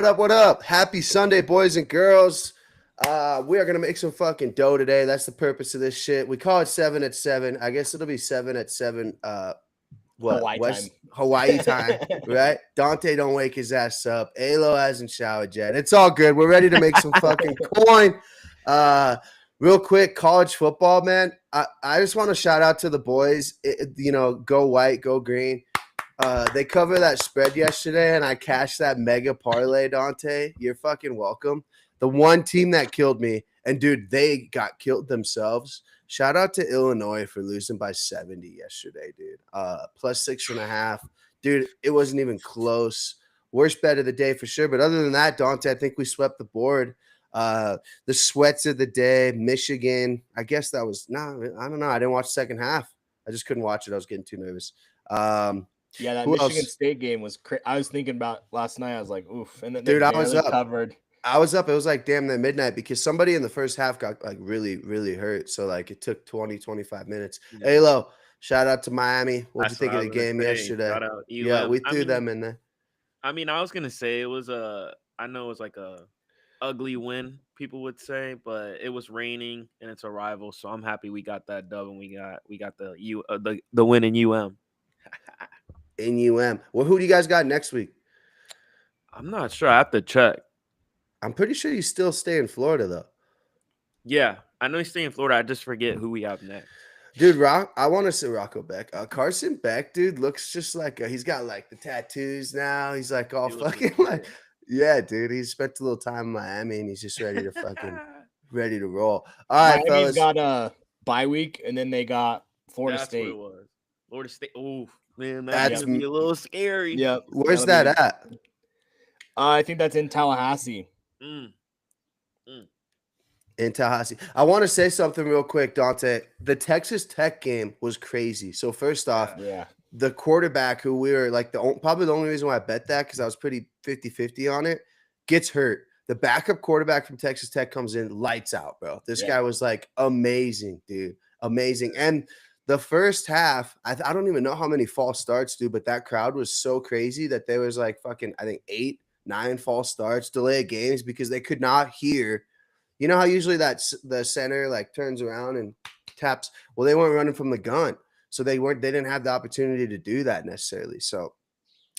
up? What up? Happy Sunday, boys and girls. We are gonna make some fucking dough today. That's the purpose of this shit. We call it 7 at 7. I guess it'll be 7 at 7. Hawaii time. West Hawaii time, right? Dante don't wake his ass up. Alo hasn't showered yet. It's all good. We're ready to make some fucking coin. Real quick, college football, man. I just want to shout out to the boys. Go white, go green. They covered that spread yesterday, and I cashed that mega parlay, Dante. You're fucking welcome. The one team that killed me, and dude, they got killed themselves. Shout out to Illinois for losing by 70 yesterday, dude. Plus 6.5. Dude, it wasn't even close. Worst bet of the day for sure. But other than that, Dante, I think we swept the board. The sweats of the day, Michigan. I guess that was I don't know. I didn't watch the second half. I just couldn't watch it. I was getting too nervous. Yeah, that Michigan State game was I was thinking about last night. I was like, oof. And then dude, I was up. Covered. I was up. It was like damn near midnight because somebody in the first half got like really, really hurt. So like it took 20, 25 minutes. Yeah. Halo, shout out to Miami. What'd you think of the game yesterday? Yeah, we threw them in there. I mean, I was gonna say it was I know it was like a ugly win, people would say, but it was raining and it's a rival, so I'm happy we got that dub and we got the win in UM. In UM. Well, who do you guys got next week? I'm not sure. I have to check. I'm pretty sure you still stay in Florida, though. Yeah, I know you stay in Florida. I just forget who we have next. Dude, I want to say Rocco Beck. Carson Beck, dude, looks just like he's got like the tattoos now. He's like all fucking like, yeah, dude. He spent a little time in Miami and he's just ready to fucking ready to roll. All right, Miami's got a bye week and then they got Florida State. What it was. Florida State. Oh man, that's gonna be a little scary. Yeah, where's that at? I think that's in Tallahassee. In Tallahassee. I want to say something real quick, Dante. The Texas Tech game was crazy. So first off, the quarterback who we were like probably the only reason why I bet that because I was pretty 50-50 on it, gets hurt. The backup quarterback from Texas Tech comes in, lights out, bro. This guy was like amazing, dude. Amazing. And the first half, I don't even know how many false starts, dude, but that crowd was so crazy that there was like fucking, I think 8-9 false starts, delay of games because they could not hear. You know how usually the center like turns around and taps. Well, they weren't running from the gun, so they didn't have the opportunity to do that necessarily. So,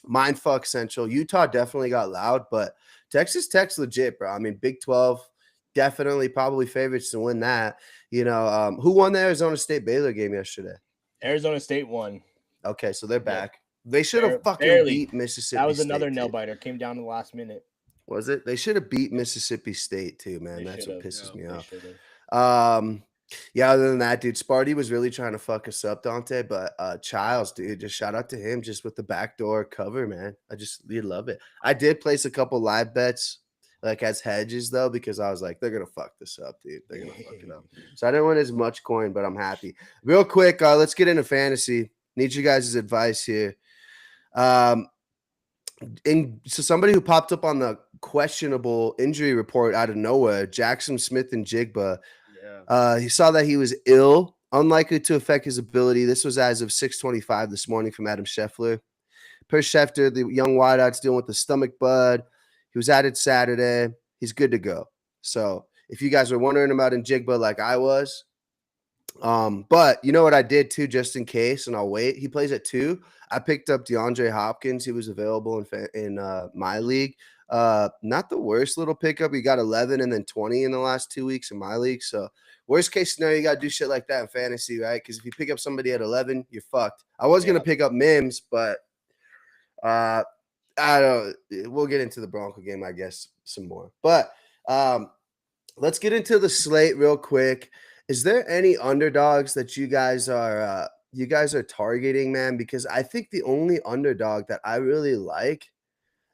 mindfuck Central. Utah definitely got loud, but Texas Tech's legit, bro. I mean, Big 12 definitely probably favorites to win that. You know, who won the Arizona State Baylor game yesterday? Arizona State won. Okay, so they're back. They should have fucking beat Mississippi. That was State another nail biter. Came down to the last minute. Was it? They should have beat Mississippi State too, man. That's what pisses me off. Yeah, other than that, dude, Sparty was really trying to fuck us up, Dante. But Childs, dude, just shout out to him just with the backdoor cover, man. You love it. I did place a couple live bets like as hedges though, because I was like, they're gonna fuck this up, dude. They're gonna fuck it up. So I didn't win as much coin, but I'm happy. Real quick, let's get into fantasy. Need you guys' advice here. So somebody who popped up on the questionable injury report out of nowhere, Jackson Smith-Njigba. He saw that he was ill, unlikely to affect his ability. This was as of 6:25 this morning from Adam Scheffler. Per Schefter, the young wideout's dealing with the stomach bug. He was added Saturday. He's good to go. So if you guys were wondering about Njigba like I was, but you know what I did too, just in case, and I'll wait. He plays at 2. I picked up DeAndre Hopkins. He was available in my league. Not the worst little pickup. He got 11 and then 20 in the last 2 weeks in my league. So worst case scenario, you got to do shit like that in fantasy, right? Because if you pick up somebody at 11, you're fucked. I was going to pick up Mims, but I don't. We'll get into the Bronco game, I guess, some more. But let's get into the slate real quick. Is there any underdogs that you guys are targeting, man? Because I think the only underdog that I really like,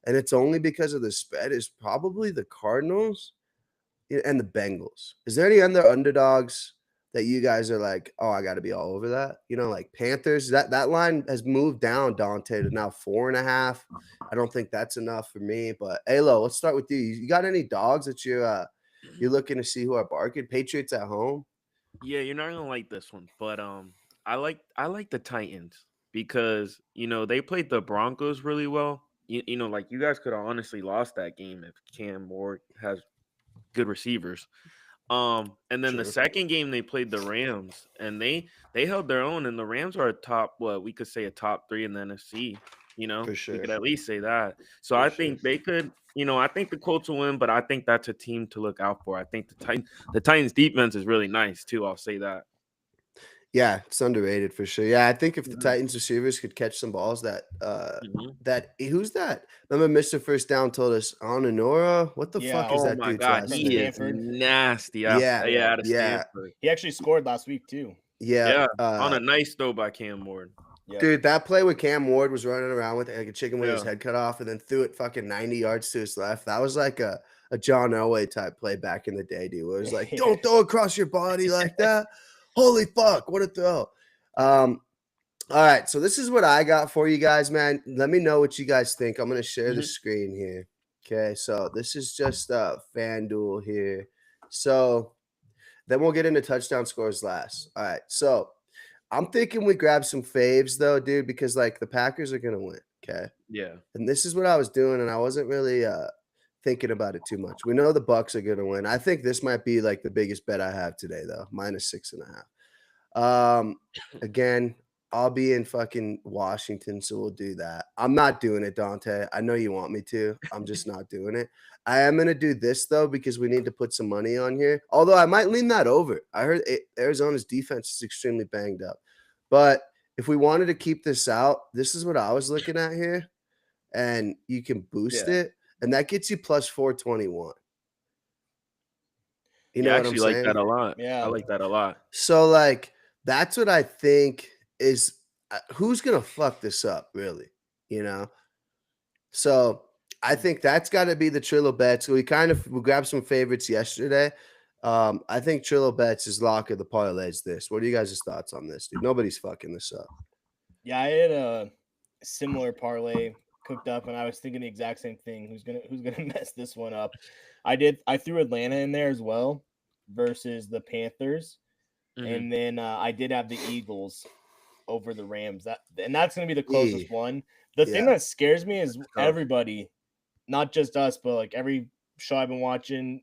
and it's only because of the spread, is probably the Cardinals and the Bengals. Is there any other underdogs that you guys are like, oh, I got to be all over that? You know, like Panthers, that line has moved down, Dante, to now 4.5. I don't think that's enough for me. But Alo, let's start with you. You got any dogs that you're looking to see who are barking? Patriots at home. Yeah, you're not gonna like this one, but I like the Titans because they played the Broncos really well, you know, like you guys could have honestly lost that game if Cam Ward has good receivers. And then the second game they played the Rams, and they held their own, and the Rams are a top, what we could say a top 3 in the NFC. You know, For sure. we could at least say that. So I think they could. You know, I think the Colts will win, but I think that's a team to look out for. I think the Titans defense is really nice too. I'll say that. Yeah, it's underrated for sure. Yeah, I think if the Titans receivers could catch some balls that who's that? Remember Mr. First Down told us Onanora? What the fuck is that dude's last name? He is nasty. Yeah, out of Stanford. He actually scored last week too. Yeah. On a nice throw by Cam Ward. Yeah. Dude, that play with Cam Ward was running around with like a chicken with his head cut off and then threw it fucking 90 yards to his left. That was like a John Elway type play back in the day, dude. Where it was like, don't throw across your body like that. Holy fuck, what a throw. All right, so this is what I got for you guys, man. Let me know what you guys think. I'm going to share the screen here. Okay, so this is just FanDuel here. So then we'll get into touchdown scores last. All right, so I'm thinking we grab some faves, though, dude, because, like, the Packers are going to win, okay? Yeah. And this is what I was doing, and I wasn't really thinking about it too much. We know the Bucks are going to win. I think this might be, like, the biggest bet I have today, though, -6.5. Again, I'll be in fucking Washington, so we'll do that. I'm not doing it, Dante. I know you want me to. I'm just not doing it. I am going to do this, though, because we need to put some money on here. Although I might lean that over. I heard Arizona's defense is extremely banged up. But if we wanted to keep this out, this is what I was looking at here. And you can boost it. And that gets you plus 421. You know what I'm saying? I like that a lot. Yeah. I like that a lot. So, like, that's what I think is who's going to fuck this up, really, you know? So I think that's got to be the Trillo bets. So we grabbed some favorites yesterday. I think Trillo bets is lock of the parlays this. What are you guys' thoughts on this, dude? Nobody's fucking this up. Yeah, I had a similar parlay cooked up, and I was thinking the exact same thing. Who's gonna mess this one up? I threw Atlanta in there as well versus the Panthers. And then I did have the Eagles over the Rams. That's going to be the closest one. The thing that scares me is everybody, not just us, but like every show I've been watching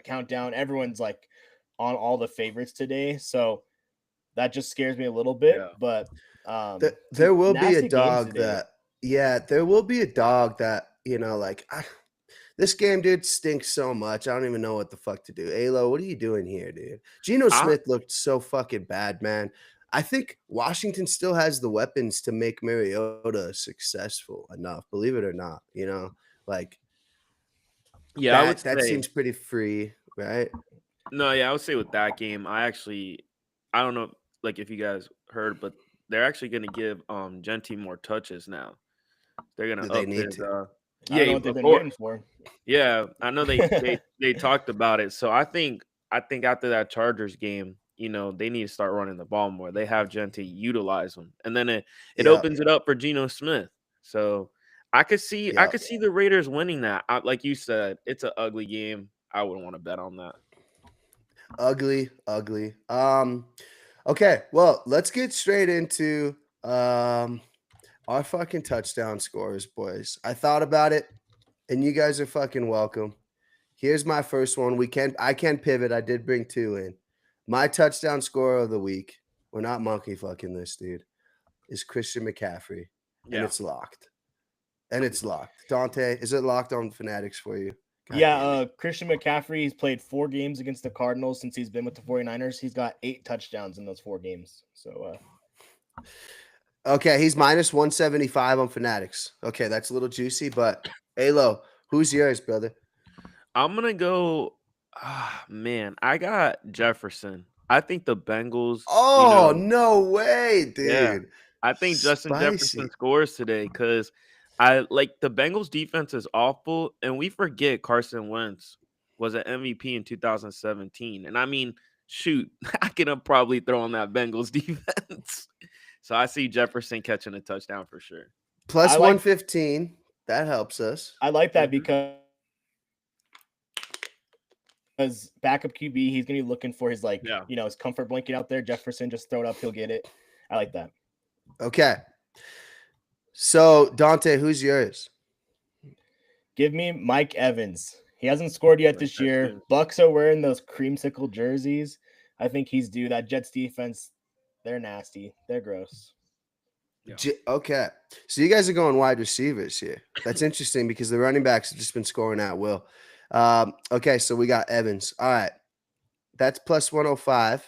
Countdown, everyone's like on all the favorites today. So that just scares me a little bit. Yeah. But there will be a dog there will be a dog that, you know, like this game, dude, stinks so much. I don't even know what the fuck to do. Alo, what are you doing here, dude? Geno Smith looked so fucking bad, man. I think Washington still has the weapons to make Mariota successful enough, believe it or not. You know, like, yeah, that seems pretty free, right? No, yeah, I would say with that game, I don't know, like if you guys heard, but they're actually going to give Gentry more touches now. They're going to up his. I don't know what they've been waiting for. Yeah, I know they talked about it. So I think after that Chargers game, you know, they need to start running the ball more. They have Gentry utilize them, and then it opens it up for Geno Smith. So I could see the Raiders winning that. Like you said, it's an ugly game. I wouldn't want to bet on that. Ugly. Okay, well, let's get straight into our fucking touchdown scores, boys. I thought about it, and you guys are fucking welcome. Here's my first one. I can pivot. I did bring 2 in. My touchdown scorer of the week, we're not monkey fucking this, dude, is Christian McCaffrey. And it's locked. Dante, is it locked on Fanatics for you? Christian McCaffrey, he's played 4 games against the Cardinals since he's been with the 49ers. He's got 8 touchdowns in those 4 games. So okay, he's -175 on Fanatics. Okay, that's a little juicy, but Alo, who's yours, brother? I'm gonna go. Man, I got Jefferson. I think the Bengals. Oh, no way, dude! Yeah, I think Justin Jefferson scores today because I like the Bengals defense is awful, and we forget Carson Wentz was an MVP in 2017, and I mean, shoot, I could probably throw on that Bengals defense. So I see Jefferson catching a touchdown for sure. Plus 115. That helps us. I like that because backup QB, he's going to be looking for his his comfort blanket out there. Jefferson, just throw it up. He'll get it. I like that. Okay. So Dante, who's yours? Give me Mike Evans. He hasn't scored yet this year. Bucks are wearing those creamsicle jerseys. I think he's due. That Jets defense, they're nasty. They're gross. Yeah. Okay. So you guys are going wide receivers here. That's interesting because the running backs have just been scoring at will. Okay, so we got Evans. All right. That's plus 105.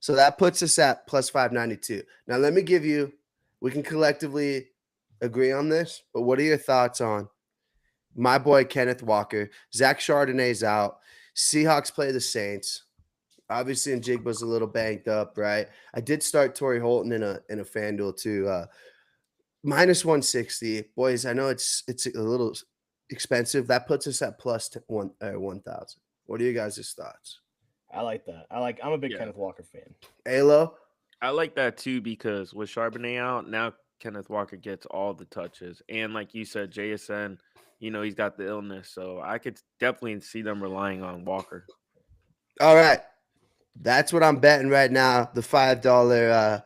So that puts us at plus 592. Now, let me give you, we can collectively agree on this, but what are your thoughts on my boy Kenneth Walker? Zach Chardonnay's out. Seahawks play the Saints. Obviously, and Jigba's a little banged up, right? I did start Torrey Holton in a FanDuel too. Minus 160. Boys, I know it's a little expensive. That puts us at plus 1,000. What are you guys' thoughts? I like that. I'm a big Kenneth Walker fan. Alo? I like that too because with Charbonnet out, now Kenneth Walker gets all the touches. And like you said, JSN, he's got the illness. So I could definitely see them relying on Walker. All right. That's what I'm betting right now. The $5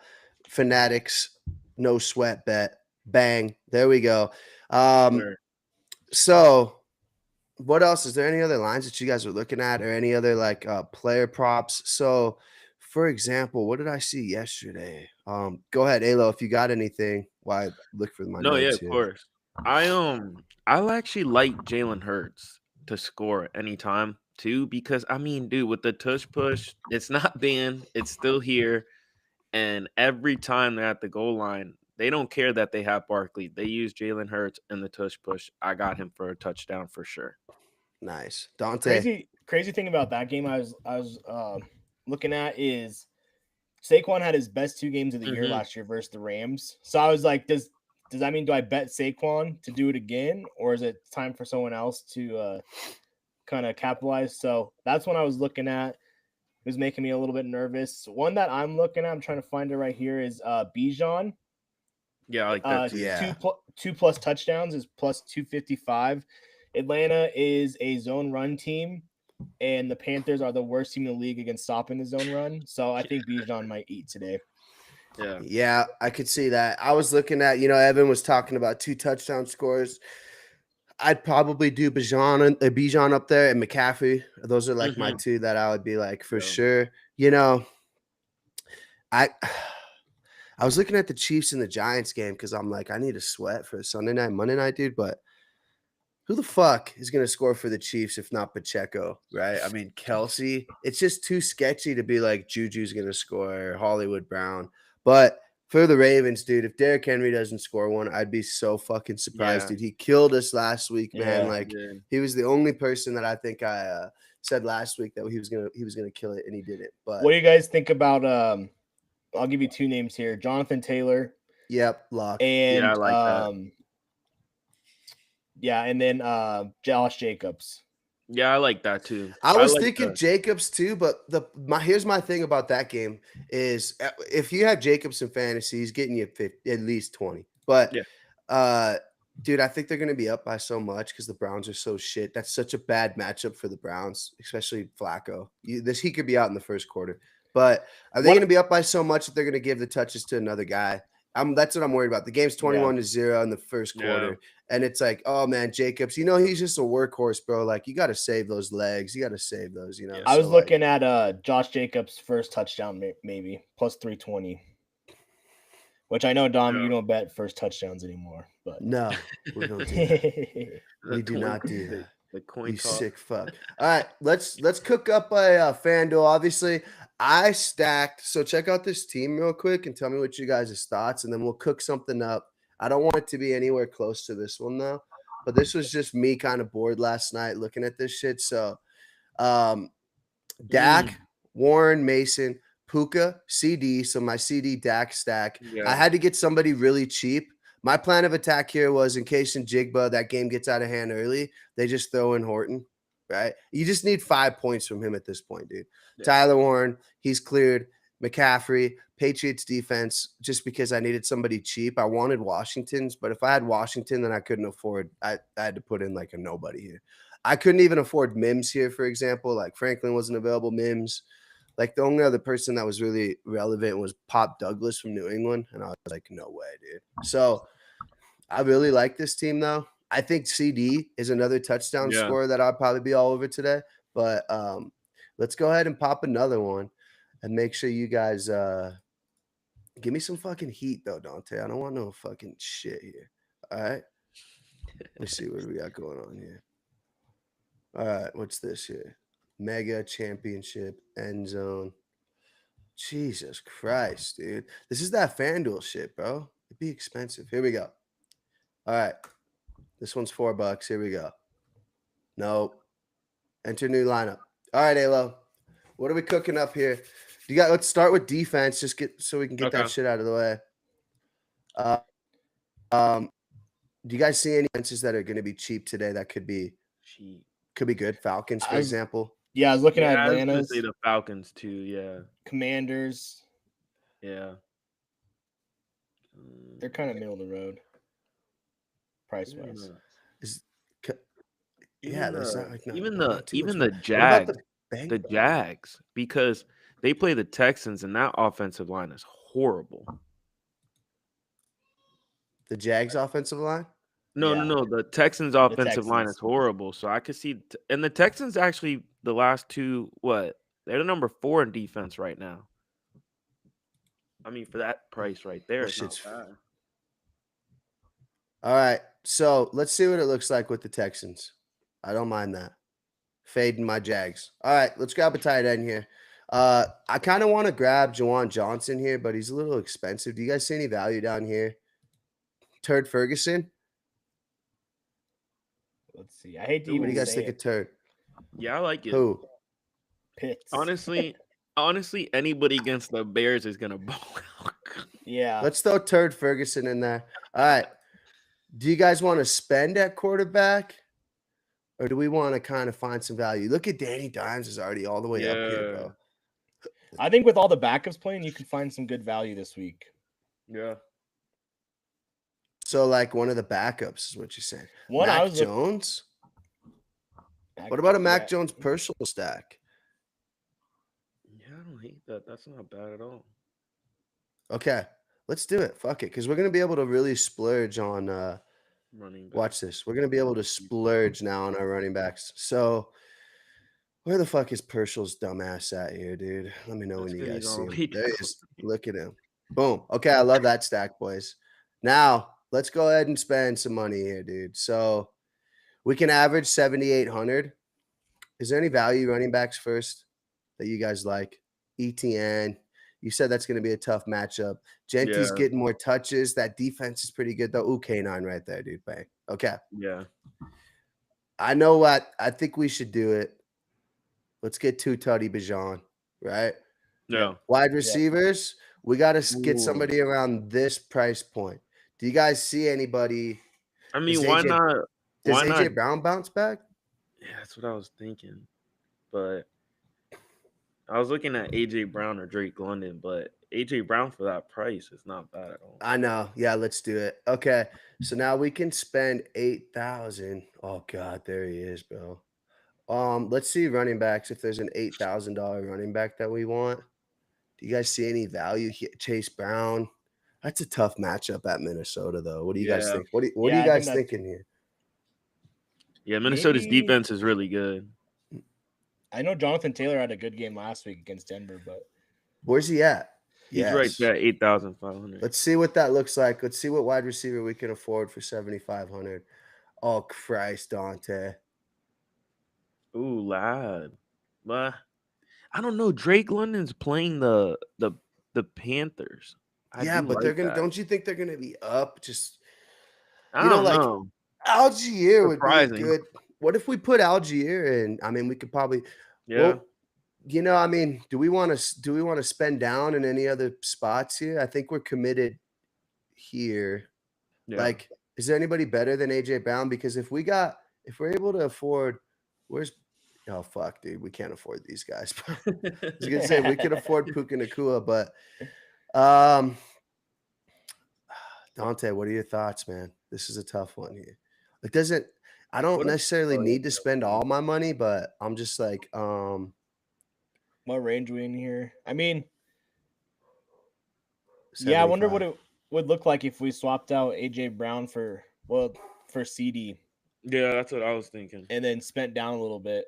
Fanatics no sweat bet. Bang. There we go. Sure. So what else? Is there any other lines that you guys are looking at or any other like player props? So for example, what did I see yesterday? Go ahead, Alo, if you got anything. Why look for my notes of here. course. I actually like Jalen Hurts to score anytime too, because I mean, dude, with the tush push, it's not banned, it's still here. And every time they're at the goal line, they don't care that they have Barkley. They use Jalen Hurts in the tush push. I got him for a touchdown for sure. Nice. Dante. Crazy thing about that game I was looking at is Saquon had his best 2 games of the year last year versus the Rams. So I was like, does that mean do I bet Saquon to do it again, or is it time for someone else to kind of capitalize? So that's when I was looking at. It was making me a little bit nervous. One that I'm looking at, I'm trying to find it right here, is Bijan. Yeah, I like that too. Yeah. 2 plus touchdowns is plus 255. Atlanta is a zone run team, and the Panthers are the worst team in the league against stopping the zone run. So I think Bijan might eat today. Yeah, I could see that. I was looking at, Evan was talking about 2 touchdown scores. I'd probably do Bijan up there and McCaffrey. Those are like my 2 that I would be like for sure. I was looking at the Chiefs and the Giants game because I'm like, I need a sweat for Sunday night, Monday night, dude. But who the fuck is going to score for the Chiefs if not Pacheco, right? I mean, Kelsey. It's just too sketchy to be like Juju's going to score or Hollywood Brown. But for the Ravens, dude, if Derrick Henry doesn't score one, I'd be so fucking surprised, dude. He killed us last week, man. He was the only person that I think I said last week that he was gonna kill it, and he did it. But what do you guys think about? I'll give you 2 names here: Jonathan Taylor. Yep, lock. And I like that. Yeah, and then Josh Jacobs. Yeah, I like that too. I was thinking Jacobs too, but here's my thing about that game is if you have Jacobs in fantasy, he's getting you at least 20. But dude, I think they're going to be up by so much because the Browns are so shit. That's such a bad matchup for the Browns, especially Flacco. He could be out in the first quarter. But are they going to be up by so much that they're going to give the touches to another guy? That's what I'm worried about. The game's 21-0 in the first quarter. And it's like, oh, man, Jacobs, he's just a workhorse, bro. Like, you got to save those legs. You got to save those, I was looking at Josh Jacobs' first touchdown, maybe, plus 320. Which I know, Dom, you don't bet first touchdowns anymore. But no, we don't do that. We do not do that. The coin toss. Sick fuck. All right, let's cook up a FanDuel. Obviously, I stacked. So check out this team real quick and tell me what you guys' thoughts, and then we'll cook something up. I don't want it to be anywhere close to this one though, but this was just me kind of bored last night looking at this shit. So, Dak, Warren, Mason, Puka, CD. So my CD Dak stack. I had to get somebody really cheap. My plan of attack here was in case in Jigba that game gets out of hand early, they just throw in Horton, right? You just need 5 points from him at this point, dude. Yeah. Tyler Warren, he's cleared. McCaffrey, Patriots defense, just because I needed somebody cheap. I wanted Washington's, but if I had Washington, then I couldn't afford. I had to put in like a nobody here. I couldn't even afford Mims here, for example. Like Franklin wasn't available. Mims. Like the only other person that was really relevant was Pop Douglas from New England. And I was like, no way, dude. So I really like this team though. I think CD is another touchdown Yeah. scorer that I'll probably be all over today. But let's go ahead and pop another one and make sure you guys give me some fucking heat though, Dante. I don't want no fucking shit here. All right. Let's see what we got going on here. All right, what's this here? Mega Championship End Zone. Jesus Christ, dude. This is that FanDuel shit, bro. It'd be expensive. Here we go. All right. This one's $4. Here we go. Nope. Enter new lineup. All right, Alo. What are we cooking up here? Let's start with defense, just so we can get that shit out of the way. Do you guys see any defenses that are going to be cheap today that could be cheap? Could be good. Falcons, for example. Yeah, I was looking at Atlanta's. I was say the Falcons too. Yeah. Commanders. Yeah. They're kind of middle of the road. Price wise. There's not like even the Jags. The Jags, because they play the Texans and that offensive line is horrible. The Jags offensive line? No. The Texans offensive line is horrible. So I could see, and the Texans actually the last two, they're the number 4 in defense right now. I mean, for that price right there, it's not bad. All right, so let's see what it looks like with the Texans. I don't mind that. Fading my Jags. All right, let's grab a tight end here. I kind of want to grab Juwan Johnson here, but he's a little expensive. Do you guys see any value down here? Turd Ferguson? Let's see. I hate to even. What do you guys think of Turd? Yeah, I like it. Who? Pitts. Honestly, anybody against the Bears is gonna blow out. Yeah. Let's throw Turd Ferguson in there. All right. Do you guys want to spend at quarterback? Or do we want to kind of find some value? Look at Danny Dimes is already all the way up here, bro. I think with all the backups playing, you can find some good value this week. Yeah. So, like one of the backups is what you're saying. Mac Jones? What about a Mac Jones personal stack? Yeah, I don't hate that. That's not bad at all. Okay. Let's do it. Fuck it. Because we're going to be able to really splurge on running back. Watch this. We're going to be able to splurge now on our running backs. So, where the fuck is Purcell's dumbass at here, dude? Let me know when you guys see him. There he is. Look at him. Boom. Okay, I love that stack, boys. Now, let's go ahead and spend some money here, dude. So, we can average 7,800. Is there any value running backs first that you guys like? ETN. You said that's going to be a tough matchup. Genty's getting more touches. That defense is pretty good, though. Ooh, K9 right there, dude. Bang. Okay. Yeah. I know what. I think we should do it. Let's get Tutati Bajan, right? Yeah. Wide receivers, we got to get somebody around this price point. Do you guys see anybody? I mean, why not? Does AJ Brown bounce back? Yeah, that's what I was thinking. But I was looking at AJ Brown or Drake London, but AJ Brown for that price is not bad at all. I know. Yeah, let's do it. Okay. So now we can spend 8,000. Oh God, there he is, bro. Let's see running backs if there's an $8,000 running back that we want. Do you guys see any value here? Chase Brown. That's a tough matchup at Minnesota, though. What do you guys think? What are you guys thinking here? Yeah, Minnesota's defense is really good. I know Jonathan Taylor had a good game last week against Denver, but where's he at? He's right there at 8,500. Let's see what that looks like. Let's see what wide receiver we can afford for 7,500. Oh, Christ, Dante. Ooh, lad. But I don't know. Drake London's playing the Panthers. But they're gonna. Don't you think they're gonna be up? Just I don't know. Algier would be good. What if we put Algier in? I mean, we could probably. Yeah. Well, I mean, do we want to spend down in any other spots here? I think we're committed here. Yeah. Like, is there anybody better than AJ Brown? Because if we're able to afford, oh fuck, dude, we can't afford these guys. I was gonna say we can afford Puka Nacua, but Dante, what are your thoughts, man? This is a tough one here. I don't necessarily need to spend all my money, but I'm just like, what range we in here? I mean, 75. Yeah, I wonder what it. would look like if we swapped out AJ Brown for CD Yeah, that's what I was thinking. and then spent down a little bit.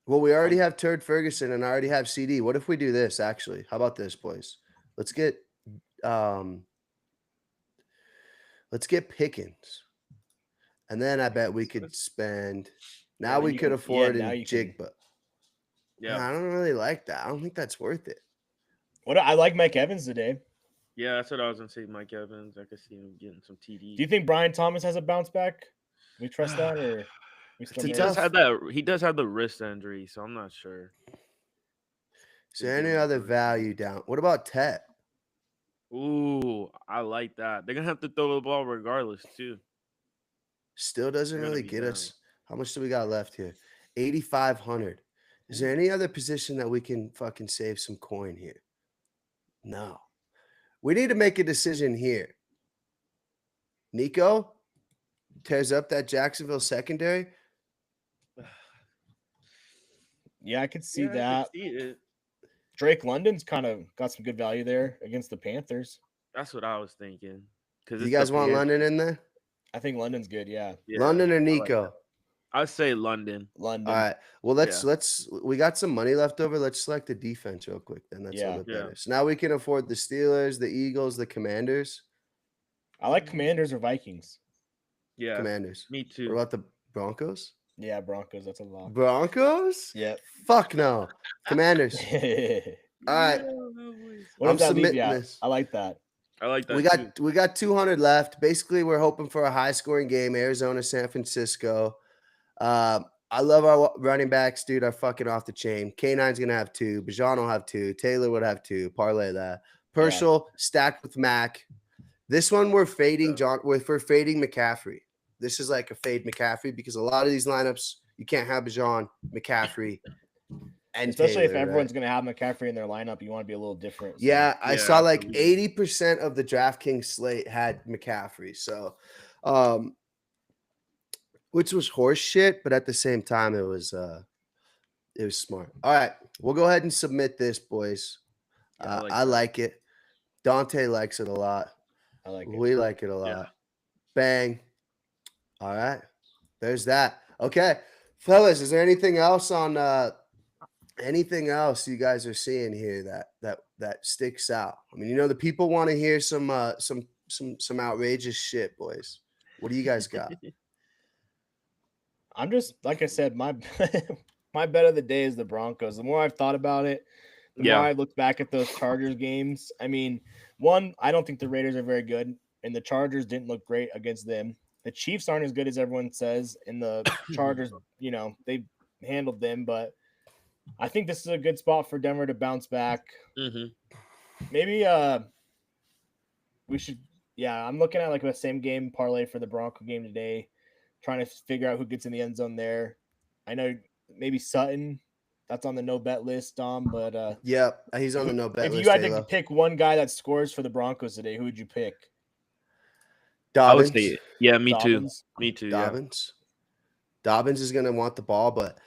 Well, we already have Turd Ferguson and I already have CD. What if we do this actually? How about this, boys? Let's get Pickens. And then I bet we could spend now we could afford Jigba. Yeah. I don't really like that. I don't think that's worth it. I like Mike Evans today. Yeah, that's what I was gonna say. Mike Evans. I could see him getting some TD. Do you think Brian Thomas has a bounce back? We trust that, or he does have that? He does have the wrist injury, so I'm not sure. Is there any other value down? What about Tet? Ooh, I like that. They're gonna have to throw the ball regardless too. Still doesn't really get us. How much do we got left here? 8,500. Is there any other position that we can fucking save some coin here? No. We need to make a decision here. Nico tears up that Jacksonville secondary. Yeah, I could see that. Drake London's kind of got some good value there against the Panthers. That's what I was thinking. You guys want London in there? I think London's good. Yeah. London or Nico? I'd say London. All right. Well, let's. We got some money left over. Let's select the defense real quick. Then that's a little bit better. So now we can afford the Steelers, the Eagles, the Commanders. I like Commanders or Vikings. Yeah, Commanders. Me too. What about the Broncos? Yeah, Broncos. That's a lot. Broncos? Yeah. Fuck no. Commanders. All right. I'm submitting this. I like that. I like that. We got 200 left. Basically, we're hoping for a high scoring game. Arizona, San Francisco. I love our running backs, dude. Are fucking off the chain. K9's gonna have 2. Bijan will have 2. Taylor would have 2. Parlay that. Purcell stacked with Mac. This one we're fading we're fading McCaffrey. This is like a fade McCaffrey because a lot of these lineups you can't have Bijan, McCaffrey, and especially Taylor, if everyone's gonna have McCaffrey in their lineup, you want to be a little different. So. Yeah, I saw like 80% of the DraftKings slate had McCaffrey. So which was horse shit, but at the same time, it was smart. All right, we'll go ahead and submit this, boys. I like it. Dante likes it a lot. I like it. We like it a lot. Yeah. Bang. All right, there's that. Okay, fellas, is there anything else on anything else you guys are seeing here that sticks out? I mean, the people want to hear some outrageous shit, boys. What do you guys got? I'm just like I said, my bet of the day is the Broncos. The more I've thought about it, the more I look back at those Chargers games. I mean, one, I don't think the Raiders are very good, and the Chargers didn't look great against them. The Chiefs aren't as good as everyone says, and the Chargers, they handled them. But I think this is a good spot for Denver to bounce back. Mm-hmm. Maybe we should. Yeah, I'm looking at like a same game parlay for the Bronco game today. Trying to figure out who gets in the end zone there. I know maybe Sutton, that's on the no bet list, Dom. But yeah, he's on the no bet list. If you had to pick one guy that scores for the Broncos today, who would you pick? Dobbins. I would say, yeah, me too. Me too. Dobbins. Yeah. Dobbins is gonna want the ball, but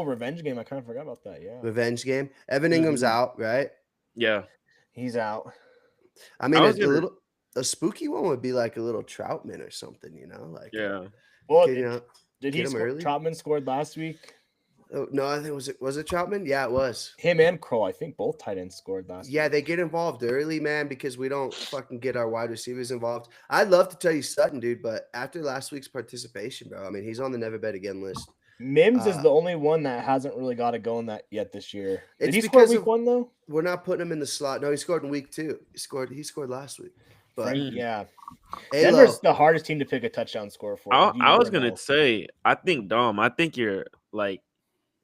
revenge game. I kind of forgot about that. Yeah, revenge game. Evan Ingram's out, right? Yeah, he's out. I mean, a spooky one would be like a little Troutman or something, like Well, did he score? Troutman scored last week. Oh, no, I think was it Troutman? Yeah, it was him and Kroll. I think both tight ends scored last. Yeah, they get involved early, man, because we don't fucking get our wide receivers involved. I'd love to tell you Sutton, dude, but after last week's participation, bro, I mean, he's on the never bet again list. Mims is the only one that hasn't really got it going yet this year. Did he score week 1 though? We're not putting him in the slot. No, he scored in week 2. He scored last week. But yeah, Denver's the hardest team to pick a touchdown score for. I was gonna say, I think Dom. I think you're like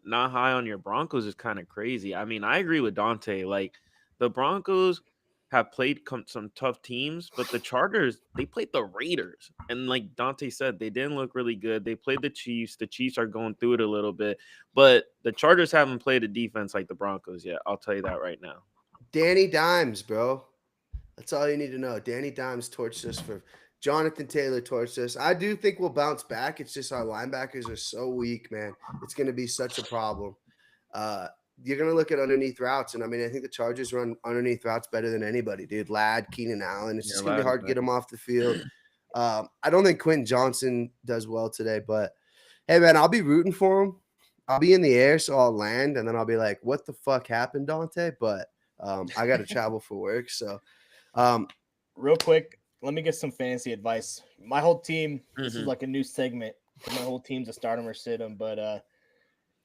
not high on your Broncos is kind of crazy. I mean, I agree with Dante. Like the Broncos have played some tough teams, but the Chargers, they played the Raiders. And like Dante said, they didn't look really good. They played the Chiefs. The Chiefs are going through it a little bit, but the Chargers haven't played a defense like the Broncos yet. I'll tell you that right now. Danny Dimes, bro. That's all you need to know. Danny Dimes torched us for Jonathan Taylor torched us. I do think we'll bounce back. It's just our linebackers are so weak, man. It's going to be such a problem. you're gonna look at underneath routes, and I mean, I think the Chargers run underneath routes better than anybody, dude. Ladd, Keenan Allen. It's just gonna be hard to get them off the field. I don't think Quentin Johnson does well today, but hey, man, I'll be rooting for him. I'll be in the air, so I'll land, and then I'll be like, "What the fuck happened, Dante?" But I got to travel for work, so real quick, let me get some fantasy advice. My whole team. This is like a new segment. My whole team's a start 'em or sit 'em, but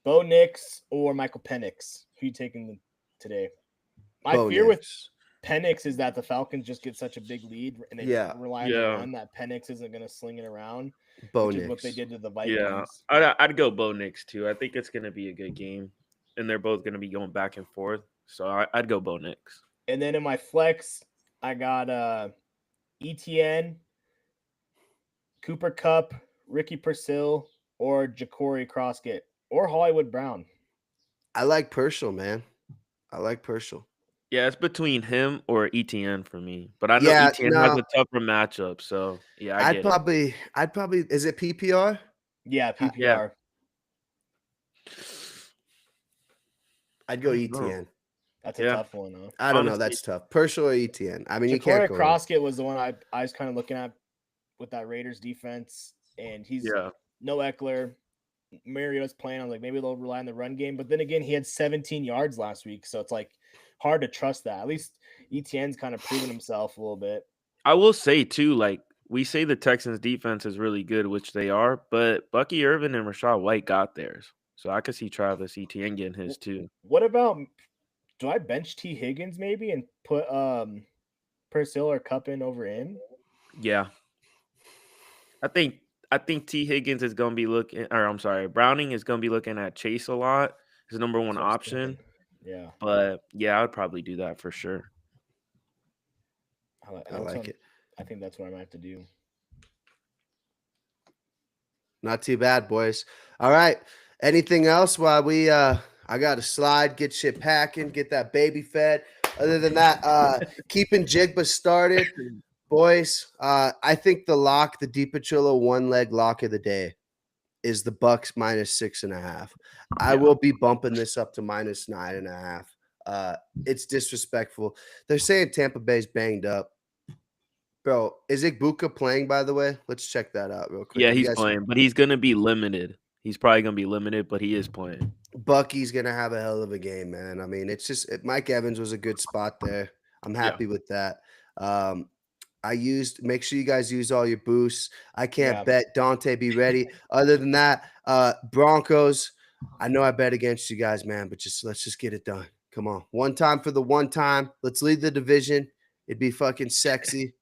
Bo Nix or Michael Penix. Who you taking today? My fear with Penix is that the Falcons just get such a big lead and they rely on the run that Penix isn't going to sling it around. Which is what they did to the Vikings. Yeah, I'd go Bo Nix too. I think it's going to be a good game, and they're both going to be going back and forth. So I'd go Bo Nix. And then in my flex, I got ETN, Cooper Kupp, Ricky Purcell, or Ja'Cory Croskett, or Hollywood Brown. I like Purcell, man. I like Purcell. Yeah, it's between him or ETN for me. But I know ETN has a tougher matchup, so yeah, I'd probably is it PPR? Yeah, PPR. Yeah. I'd go ETN. That's a tough one, though. I don't know. That's tough. Purcell or ETN. I mean, you can't go. Croskett was the one I was kind of looking at with that Raiders defense, and he's no Eckler. Mariota's playing. I was like, maybe they'll rely on the run game, but then again, he had 17 yards last week, so it's like hard to trust that. At least ETN's kind of proven himself a little bit. I will say too, like we say the Texans defense is really good, which they are, but Bucky Irvin and Rachaad White got theirs. So I could see Travis Etienne getting his too. What about, do I bench T. Higgins maybe and put Purcell or Kupp in over him? Yeah. I think T. Higgins is going to be looking, or I'm sorry, Browning is going to be looking at Chase a lot, his number one option. Yeah. But yeah, I would probably do that for sure. I like it. I think that's what I might have to do. Not too bad, boys. All right. Anything else while we I got to slide, get shit packing, get that baby fed. Other than that, keeping Jigba started. Boys, I think the lock, the DiPatriello one-leg lock of the day is the Bucks -6.5. I will be bumping this up to -9.5. It's disrespectful. They're saying Tampa Bay's banged up. Bro, is Igbokwe playing, by the way? Let's check that out real quick. Yeah, he's playing, but he's going to be limited. He's probably going to be limited, but he is playing. Bucky's going to have a hell of a game, man. I mean, it's just Mike Evans was a good spot there. I'm happy with that. Make sure you guys use all your boosts. I can't bet. Dante, be ready. Other than that, Broncos, I know I bet against you guys, man, but let's just get it done. Come on. One time for the one time. Let's lead the division. It'd be fucking sexy.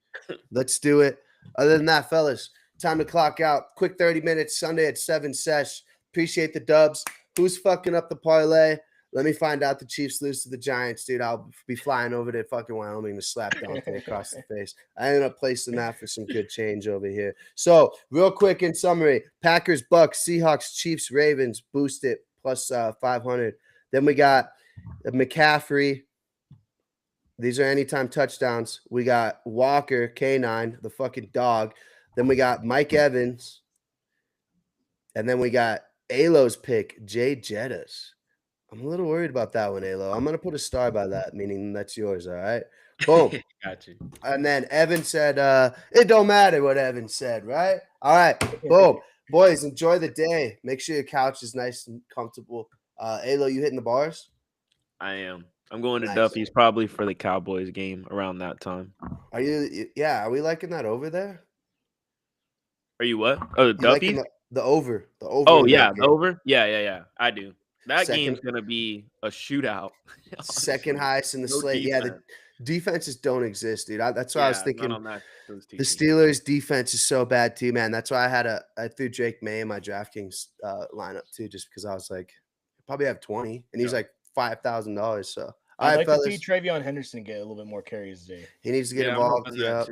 Let's do it. Other than that, fellas, time to clock out. Quick 30 minutes, Sunday at 7 sesh. Appreciate the dubs. Who's fucking up the parlay? Let me find out the Chiefs lose to the Giants, dude. I'll be flying over to fucking Wyoming to slap Dante across the face. I ended up placing that for some good change over here. So, real quick in summary, Packers, Bucks, Seahawks, Chiefs, Ravens, boost it plus 500. Then we got McCaffrey. These are anytime touchdowns. We got Walker, K9, the fucking dog. Then we got Mike Evans. And then we got Alo's pick, Jay Jettas. I'm a little worried about that one, Alo. I'm going to put a star by that, meaning that's yours, all right? Boom. Got you. And then Evan said, it don't matter what Evan said, right? All right, boom. Boys, enjoy the day. Make sure your couch is nice and comfortable. Alo, you hitting the bars? I am. I'm going to Duffy's probably for the Cowboys game around that time. Are you? Yeah. Are we liking that over there? Are you what? Oh, Duffy's? The over. The over. Oh, yeah. The over? Yeah. I do. That game's going to be a shootout. Second highest in the slate. Defense. Yeah, the defenses don't exist, dude. That's why I was thinking the Steelers' defense is so bad, too, man. That's why I threw Drake May in my DraftKings lineup, too, just because I was like, probably have 20. And he's like $5,000. So, I'd like to see Travion Henderson get a little bit more carries today. He needs to get involved. Yeah.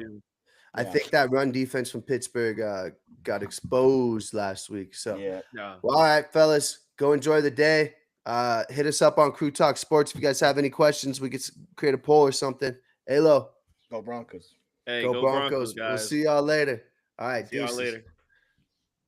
I think that run defense from Pittsburgh got exposed last week. So, well, all right, fellas. Go enjoy the day. Hit us up on Crew Talk Sports. If you guys have any questions, we could create a poll or something. Alo. Go Broncos. Hey, go Broncos. Guys. We'll see y'all later. All right. See y'all later.